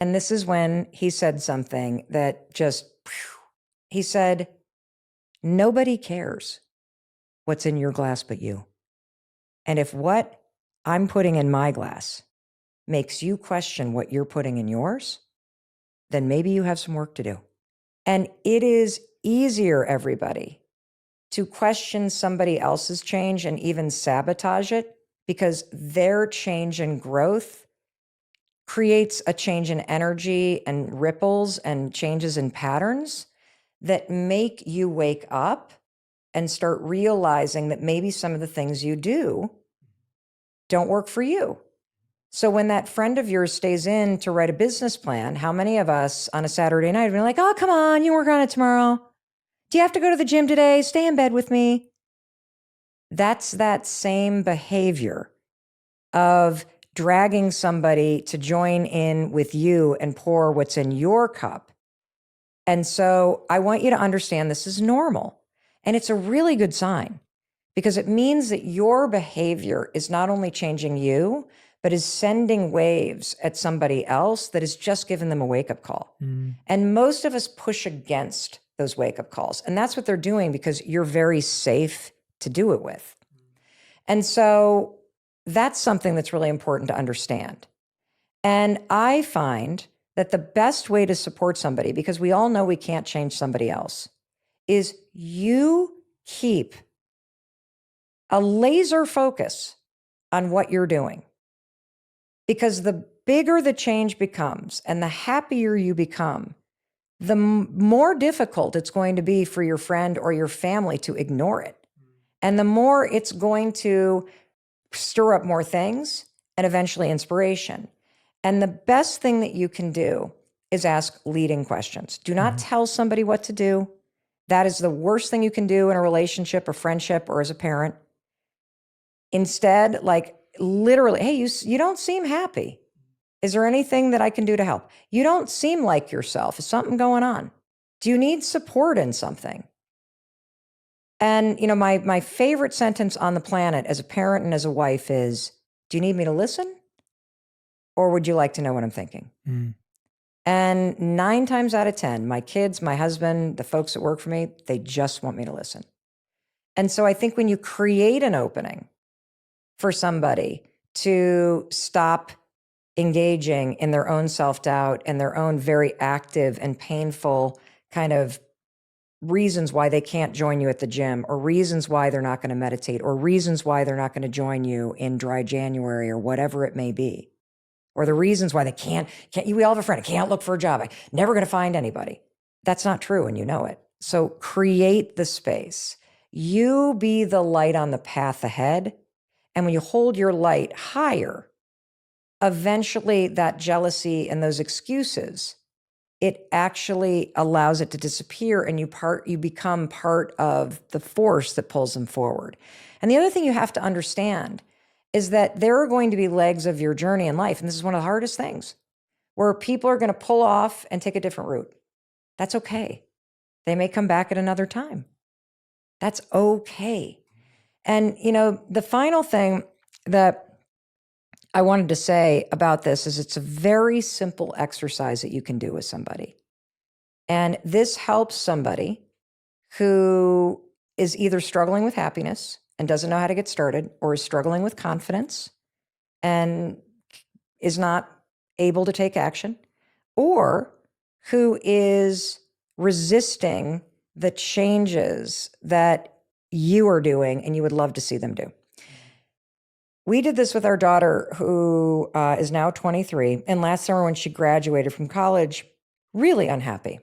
And this is when he said something that just, he said, nobody cares what's in your glass but you. And if what I'm putting in my glass makes you question what you're putting in yours, then maybe you have some work to do. And it is easier, everybody, to question somebody else's change and even sabotage it, because their change and growth creates a change in energy and ripples and changes in patterns that make you wake up and start realizing that maybe some of the things you do don't work for you. So when that friend of yours stays in to write a business plan, how many of us on a Saturday night have been like, oh, come on, you work on it tomorrow. Do you have to go to the gym today? Stay in bed with me. That's that same behavior of dragging somebody to join in with you and pour what's in your cup. And so I want you to understand this is normal. And it's a really good sign, because it means that your behavior is not only changing you, but is sending waves at somebody else that has just given them a wake-up call. And most of us push against those wake-up calls. And that's what they're doing because you're very safe to do it with. And so that's something that's really important to understand. And I find that the best way to support somebody, because we all know we can't change somebody else, is you keep a laser focus on what you're doing. Because the bigger the change becomes and the happier you become, the more difficult it's going to be for your friend or your family to ignore it. And the more it's going to stir up more things and eventually inspiration. And the best thing that you can do is ask leading questions. Do not tell somebody what to do. That is the worst thing you can do in a relationship or friendship or as a parent. Instead, like literally, hey, you don't seem happy. Is there anything that I can do to help? You don't seem like yourself. Is something going on? Do you need support in something? And, you know, my favorite sentence on the planet as a parent and as a wife is, do you need me to listen? Or would you like to know what I'm thinking? And 9 times out of 10, my kids, my husband, the folks that work for me, they just want me to listen. And so I think when you create an opening for somebody to stop engaging in their own self-doubt and their own very active and painful kind of reasons why they can't join you at the gym, or reasons why they're not going to meditate, or reasons why they're not going to join you in dry January or whatever it may be, or the reasons why they can't we all have a friend, I can't look for a job, I'm never going to find anybody. That's not true, and you know it. So create the space. You be the light on the path ahead. And when you hold your light higher, eventually that jealousy and those excuses, it actually allows it to disappear, and you become part of the force that pulls them forward. And the other thing you have to understand is that there are going to be legs of your journey in life, and this is one of the hardest things, where people are going to pull off and take a different route. That's okay. They may come back at another time. That's okay. And, you know, the final thing that I wanted to say about this is it's a very simple exercise that you can do with somebody. And this helps somebody who is either struggling with happiness and doesn't know how to get started, or is struggling with confidence and is not able to take action, or who is resisting the changes that you are doing and you would love to see them do. We did this with our daughter, who is now 23. And last summer when she graduated from college, really unhappy.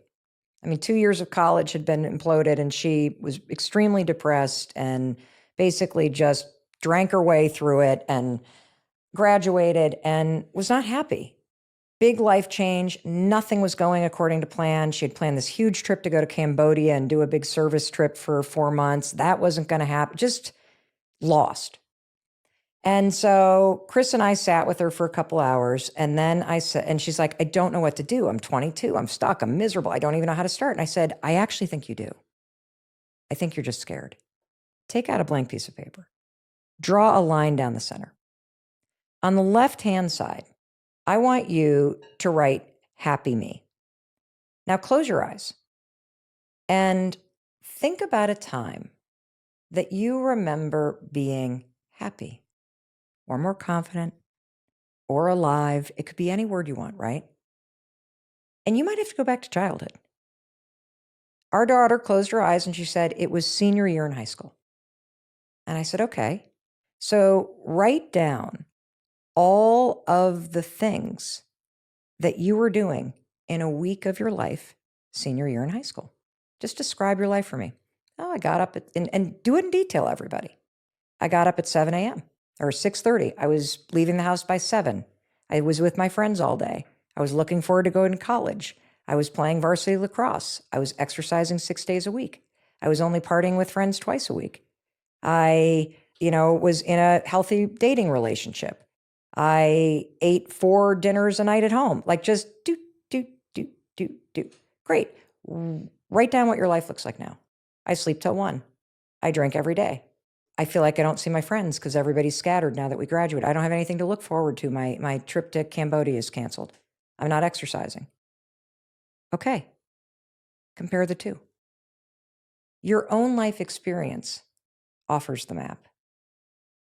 I mean, 2 years of college had been imploded, and she was extremely depressed and basically just drank her way through it and graduated and was not happy. Big life change. Nothing was going according to plan. She had planned this huge trip to go to Cambodia and do a big service trip for 4 months. That wasn't going to happen. Just lost. And so Chris and I sat with her for a couple hours, and then I said, and she's like, I don't know what to do. I'm 22. I'm stuck. I'm miserable. I don't even know how to start. And I said, I actually think you do. I think you're just scared. Take out a blank piece of paper. Draw a line down the center. On the left-hand side, I want you to write happy me. Now close your eyes and think about a time that you remember being happy or more confident or alive. It could be any word you want, right? And you might have to go back to childhood. Our daughter closed her eyes and she said it was senior year in high school. And I said, okay. So write down all of the things that you were doing in a week of your life, senior year in high school. Just describe your life for me. Oh, I got up and do it in detail, everybody. I got up at 7 a.m. or 6:30. I was leaving the house by 7. I was with my friends all day. I was looking forward to going to college. I was playing varsity lacrosse. I was exercising 6 days a week. I was only partying with friends twice a week. I, was in a healthy dating relationship. I ate 4 dinners a night at home. Like just do. Great. Write down what your life looks like now. I sleep till 1. I drink every day. I feel like I don't see my friends because everybody's scattered now that we graduate. I don't have anything to look forward to. My trip to Cambodia is canceled. I'm not exercising. Okay. Compare the two. Your own life experience offers the map.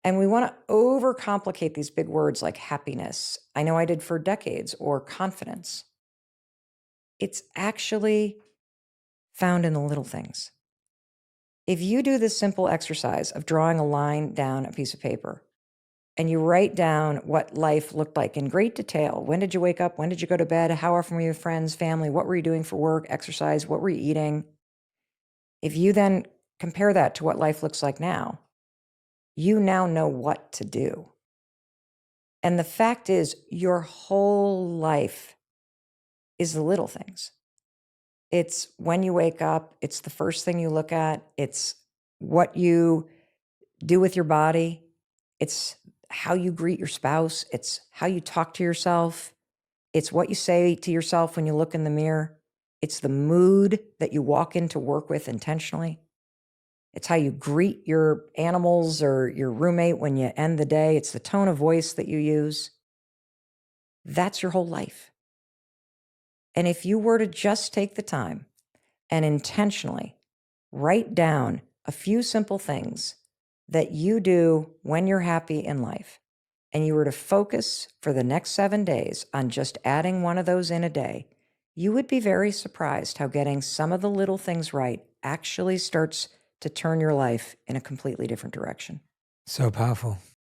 And we want to overcomplicate these big words like happiness. I know I did for decades, or confidence. It's actually found in the little things. If you do this simple exercise of drawing a line down a piece of paper and you write down what life looked like in great detail, when did you wake up? When did you go to bed? How often were you with friends, family? What were you doing for work, exercise? What were you eating? If you then compare that to what life looks like now, you now know what to do. And the fact is, your whole life is the little things. It's when you wake up, it's the first thing you look at, it's what you do with your body, it's how you greet your spouse, it's how you talk to yourself, it's what you say to yourself when you look in the mirror, it's the mood that you walk into work with intentionally, it's how you greet your animals or your roommate when you end the day, it's the tone of voice that you use. That's your whole life. And if you were to just take the time and intentionally write down a few simple things that you do when you're happy in life, and you were to focus for the next 7 days on just adding one of those in a day, you would be very surprised how getting some of the little things right actually starts to turn your life in a completely different direction. So powerful.